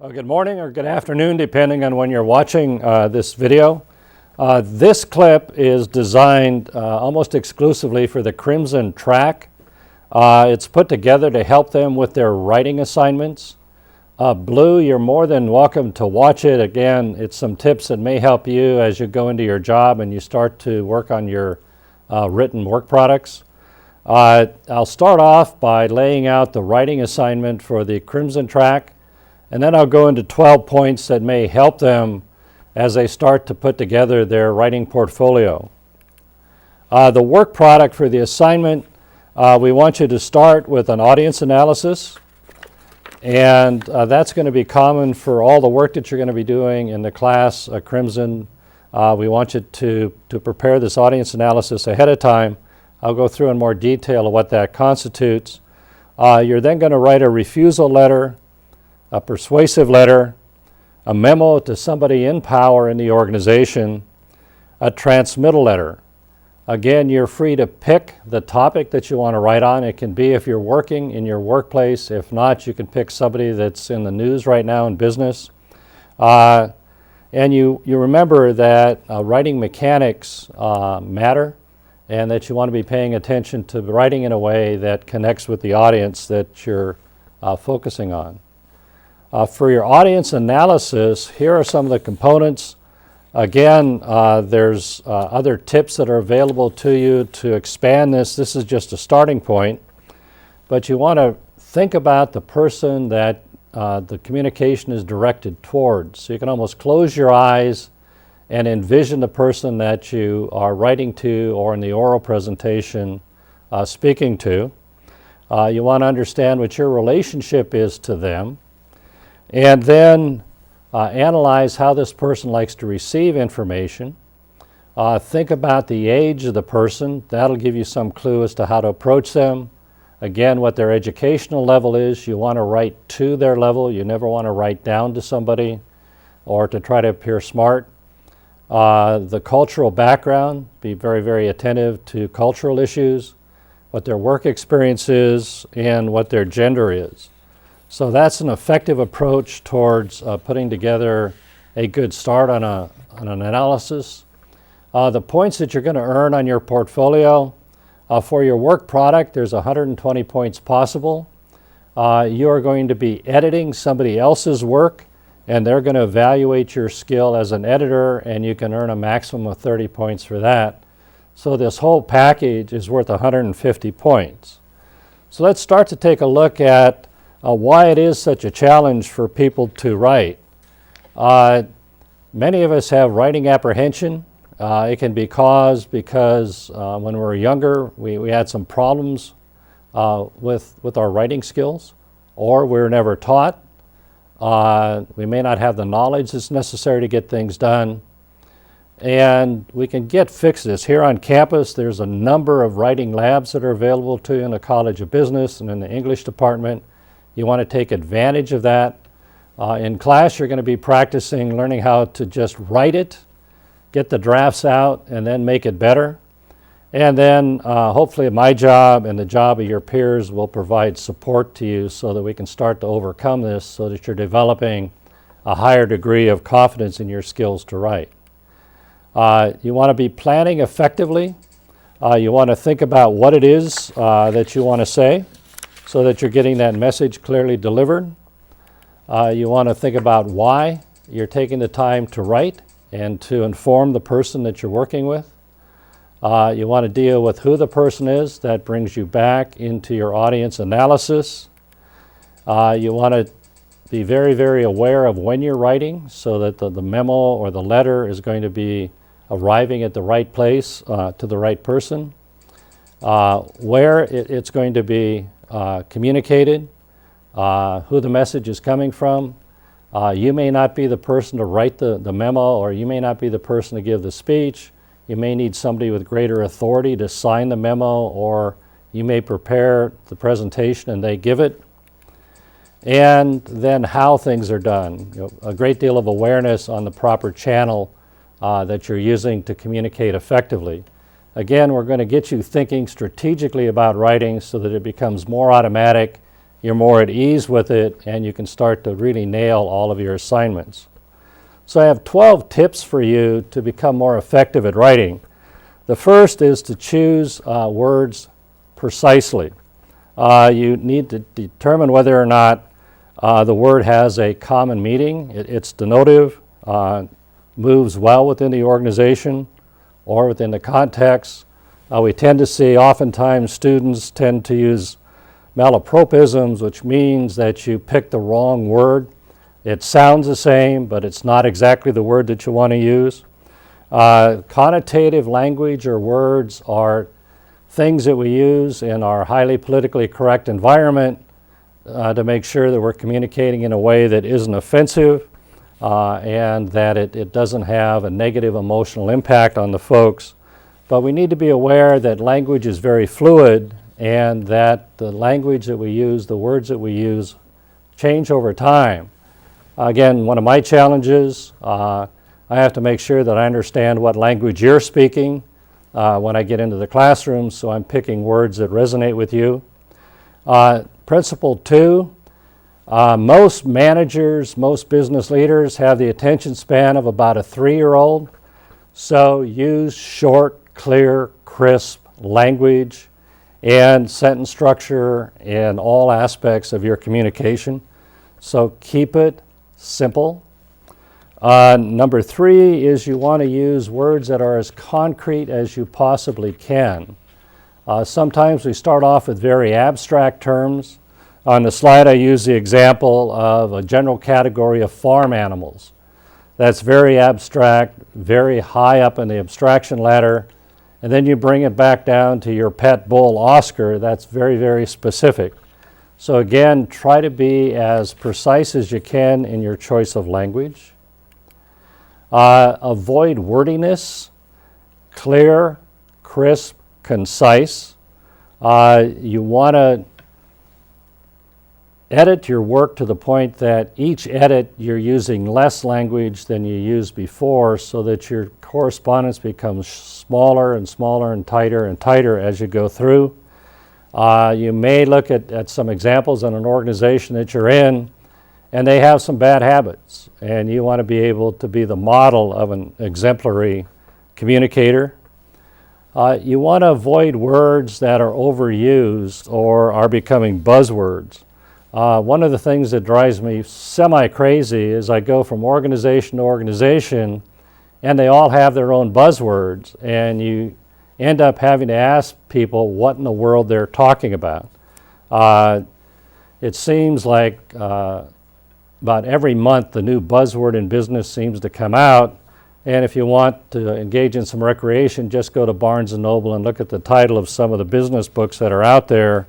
Well, good morning or good afternoon, depending on when you're watching this video. This clip is designed almost exclusively for the Crimson track. It's put together to help them with their writing assignments. Blue, you're more than welcome to watch it. Again, it's some tips that may help you as you go into your job and you start to work on your written work products. I'll start off by laying out the writing assignment for the Crimson track. And then I'll go into 12 points that may help them as they start to put together their writing portfolio. The work product for the assignment, we want you to start with an audience analysis. And that's going to be common for all the work that you're going to be doing in the class Crimson. We want you to prepare this audience analysis ahead of time. I'll go through in more detail of what that constitutes. You're then going to write a refusal letter, a persuasive letter, a memo to somebody in power in the organization, a transmittal letter. Again, you're free to pick the topic that you want to write on. It can be if you're working in your workplace. If not, you can pick somebody that's in the news right now in business. And you remember that writing mechanics matter, and that you want to be paying attention to writing in a way that connects with the audience that you're focusing on. For your audience analysis, here are some of the components. Again, there's other tips that are available to you to expand this. This is just a starting point. But you want to think about the person that the communication is directed towards. So you can almost close your eyes and envision the person that you are writing to or in the oral presentation speaking to. You want to understand what your relationship is to them. And then analyze how this person likes to receive information. Think about the age of the person. That'll give you some clue as to how to approach them. Again, what their educational level is. You want to write to their level. You never want to write down to somebody or to try to appear smart. The cultural background. Be very, very attentive to cultural issues, what their work experience is, and what their gender is. So that's an effective approach towards putting together a good start on an analysis. The points that you're going to earn on your portfolio, for your work product, there's 120 points possible. You are going to be editing somebody else's work, and they're going to evaluate your skill as an editor, and you can earn a maximum of 30 points for that. So this whole package is worth 150 points. So let's start to take a look at why it is such a challenge for people to write. Many of us have writing apprehension. It can be caused because when we were younger, we had some problems with our writing skills, or we were never taught. We may not have the knowledge that's necessary to get things done. And we can fix this. Here on campus, there's a number of writing labs that are available to you in the College of Business and in the English department. You want to take advantage of that. In class, you're going to be practicing learning how to just write it, get the drafts out, and then make it better. And then hopefully my job and the job of your peers will provide support to you so that we can start to overcome this so that you're developing a higher degree of confidence in your skills to write. You want to be planning effectively. You want to think about what it is that you want to say, so that you're getting that message clearly delivered. You want to think about why you're taking the time to write and to inform the person that you're working with. You want to deal with who the person is. That brings you back into your audience analysis. You want to be very, very aware of when you're writing so that the memo or the letter is going to be arriving at the right place to the right person. Where it's going to be communicated, who the message is coming from. You may not be the person to write the memo, or you may not be the person to give the speech. You may need somebody with greater authority to sign the memo, or you may prepare the presentation and they give it. And then how things are done. A great deal of awareness on the proper channel that you're using to communicate effectively. Again, we're going to get you thinking strategically about writing so that it becomes more automatic you're more at ease with it, and you can start to really nail all of your assignments. So I have 12 tips for you to become more effective at writing. The first is to choose words precisely. You need to determine whether or not the word has a common meaning, it's denotive, moves well within the organization or within the context. We tend to see oftentimes students tend to use malapropisms, which means that you pick the wrong word. It sounds the same, but it's not exactly the word that you want to use. Connotative language or words are things that we use in our highly politically correct environment to make sure that we're communicating in a way that isn't offensive and that it doesn't have a negative emotional impact on the folks. But we need to be aware that language is very fluid and that the language that we use, the words that we use, change over time. Again, one of my challenges, I have to make sure that I understand what language you're speaking when I get into the classroom, so I'm picking words that resonate with you. Principle 2, most managers, most business leaders have the attention span of about a 3-year-old, so use short, clear, crisp language and sentence structure in all aspects of your communication. So keep it simple. Number 3 is you want to use words that are as concrete as you possibly can. Sometimes we start off with very abstract terms. On the slide I use the example of a general category of farm animals. That's very abstract, very high up in the abstraction ladder. And then you bring it back down to your pet bull, Oscar. That's very, very specific. So again, try to be as precise as you can in your choice of language. Avoid wordiness, clear, crisp, concise. You want to edit your work to the point that each edit you're using less language than you used before so that your correspondence becomes smaller and smaller and tighter as you go through. You may look at some examples in an organization that you're in and they have some bad habits and you want to be able to be the model of an exemplary communicator. You want to avoid words that are overused or are becoming buzzwords. One of the things that drives me semi-crazy is I go from organization to organization and they all have their own buzzwords and you end up having to ask people what in the world they're talking about. It seems like about every month the new buzzword in business seems to come out, and if you want to engage in some recreation, just go to Barnes & Noble and look at the title of some of the business books that are out there.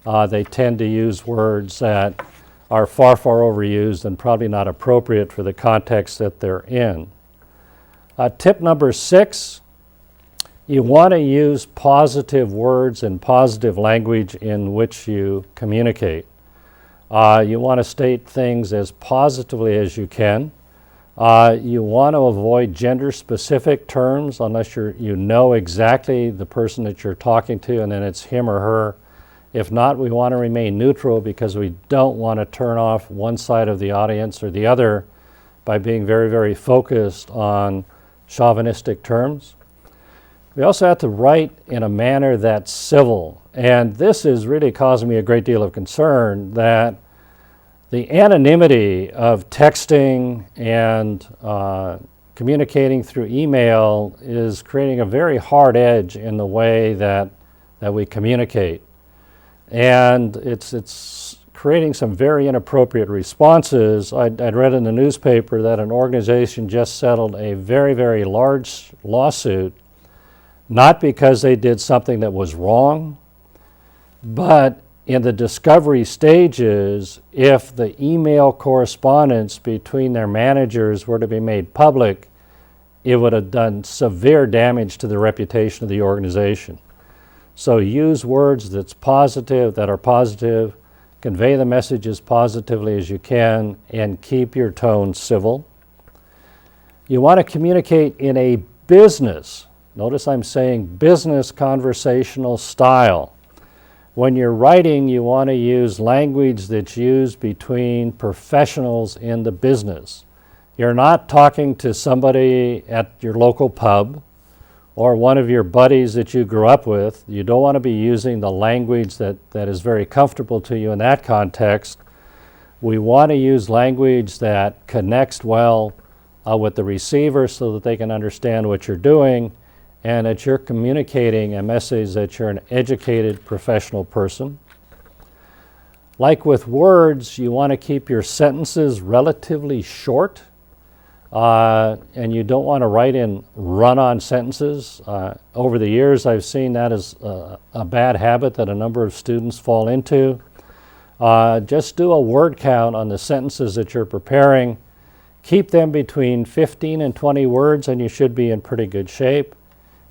They tend to use words that are far, far overused and probably not appropriate for the context that they're in. Tip number 6, you want to use positive words and positive language in which you communicate. You want to state things as positively as you can. You want to avoid gender-specific terms unless you know exactly the person that you're talking to and then it's him or her. If not, we want to remain neutral because we don't want to turn off one side of the audience or the other by being very, very focused on chauvinistic terms. We also have to write in a manner that's civil, and this is really causing me a great deal of concern that the anonymity of texting and communicating through email is creating a very hard edge in the way that we communicate. And it's creating some very inappropriate responses. I'd read in the newspaper that an organization just settled a very, very large lawsuit, not because they did something that was wrong, but in the discovery stages, if the email correspondence between their managers were to be made public, it would have done severe damage to the reputation of the organization. So use words that are positive, convey the message as positively as you can, and keep your tone civil. You want to communicate in a business, notice I'm saying business conversational style. When you're writing, you want to use language that's used between professionals in the business. You're not talking to somebody at your local pub or one of your buddies that you grew up with. You don't want to be using the language that is very comfortable to you in that context. We want to use language that connects well with the receiver so that they can understand what you're doing and that you're communicating a message that you're an educated professional person. Like with words, you want to keep your sentences relatively short, and you don't want to write in run-on sentences. Over the years, I've seen that as a bad habit that a number of students fall into. Just do a word count on the sentences that you're preparing. Keep them between 15 and 20 words, and you should be in pretty good shape.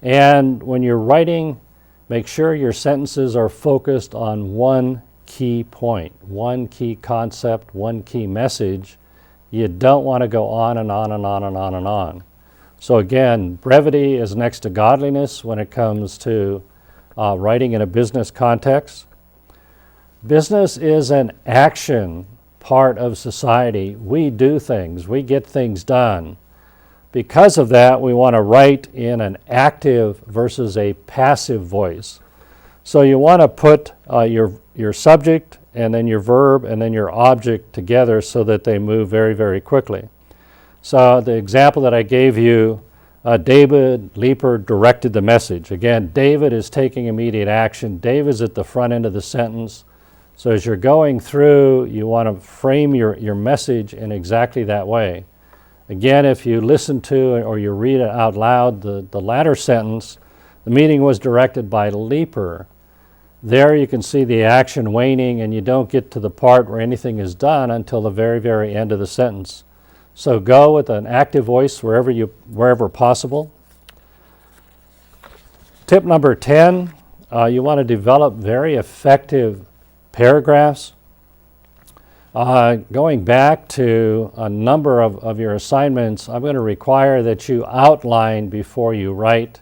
And when you're writing, make sure your sentences are focused on one key point, one key concept, one key message. You don't want to go on and on and on and on and on. So again, brevity is next to godliness when it comes to writing in a business context. Business is an action part of society. We do things, we get things done. Because of that, we want to write in an active versus a passive voice. So you want to put your subject and then your verb and then your object together so that they move very, very quickly. So the example that I gave you, David Leeper directed the message. Again, David is taking immediate action. David's at the front end of the sentence. So as you're going through, you want to frame your message in exactly that way. Again, if you listen to or you read it out loud, the latter sentence, the meeting was directed by Leeper. There you can see the action waning, and you don't get to the part where anything is done until the very, very end of the sentence. So go with an active voice wherever possible. Tip number 10, you want to develop very effective paragraphs. Going back to a number of your assignments, I'm going to require that you outline before you write,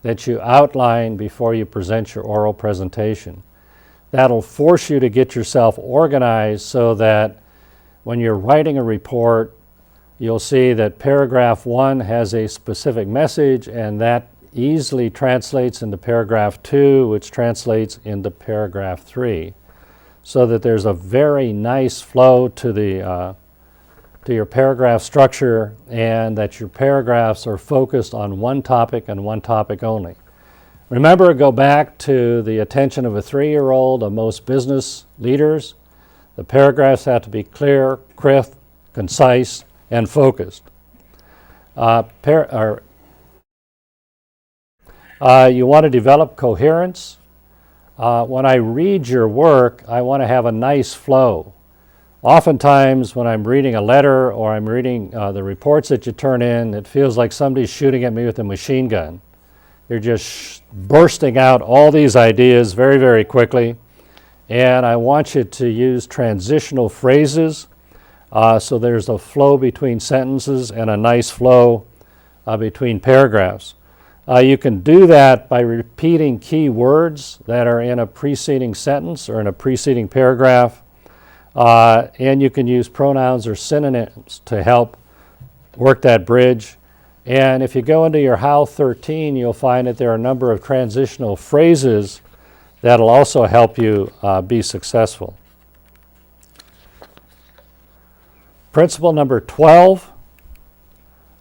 that you outline before you present your oral presentation. That'll force you to get yourself organized so that when you're writing a report, you'll see that paragraph 1 has a specific message, and that easily translates into paragraph 2, which translates into paragraph 3. So that there's a very nice flow to your paragraph structure, and that your paragraphs are focused on one topic and one topic only. Remember, go back to the attention of a 3-year-old of most business leaders. The paragraphs have to be clear, crisp, concise, and focused. You want to develop coherence. When I read your work, I want to have a nice flow. Oftentimes when I'm reading a letter or I'm reading the reports that you turn in, it feels like somebody's shooting at me with a machine gun. You're just bursting out all these ideas very, very quickly. And I want you to use transitional phrases so there's a flow between sentences and a nice flow between paragraphs. You can do that by repeating key words that are in a preceding sentence or in a preceding paragraph. And you can use pronouns or synonyms to help work that bridge. And if you go into your HOW 13, you'll find that there are a number of transitional phrases that'll also help you be successful. Principle number 12,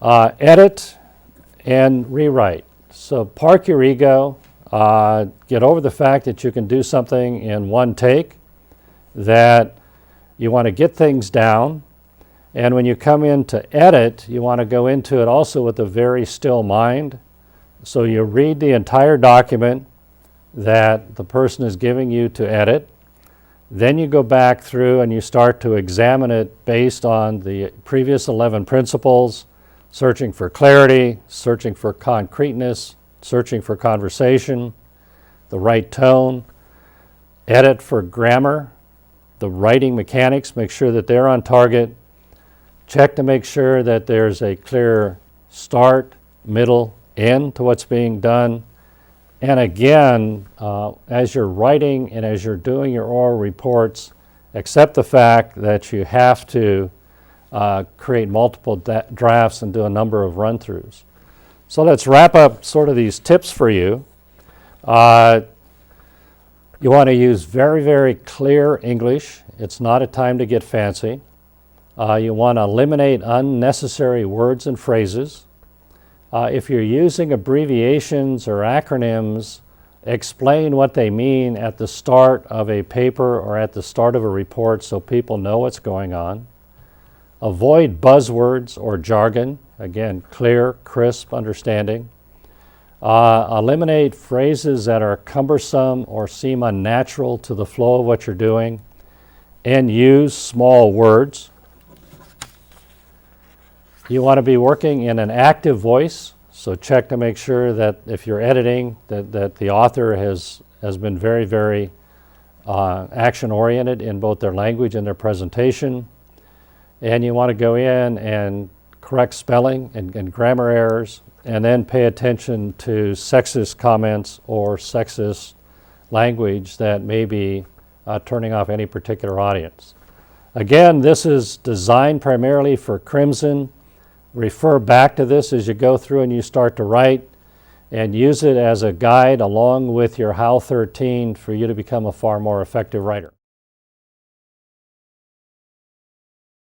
edit and rewrite. So park your ego, get over the fact that you can do something in one take, that you want to get things down, and when you come in to edit, you want to go into it also with a very still mind. So you read the entire document that the person is giving you to edit, then you go back through and you start to examine it based on the previous 11 principles, searching for clarity, searching for concreteness, searching for conversation, the right tone, edit for grammar, the writing mechanics, make sure that they're on target, check to make sure that there's a clear start, middle, end to what's being done, And again, as you're writing and as you're doing your oral reports, accept the fact that you have to create multiple drafts and do a number of run-throughs. So let's wrap up sort of these tips for you. You want to use very, very clear English. It's not a time to get fancy. You want to eliminate unnecessary words and phrases. If you're using abbreviations or acronyms, explain what they mean at the start of a paper or at the start of a report so people know what's going on. Avoid buzzwords or jargon. Again, clear, crisp understanding. Eliminate phrases that are cumbersome or seem unnatural to the flow of what you're doing. And use small words. You want to be working in an active voice, so check to make sure that if you're editing, that the author has been very, very action-oriented in both their language and their presentation. And you want to go in and correct spelling and grammar errors, and then pay attention to sexist comments or sexist language that may be turning off any particular audience. Again, this is designed primarily for Crimson. Refer back to this as you go through and you start to write, and use it as a guide along with your HAL 13 for you to become a far more effective writer.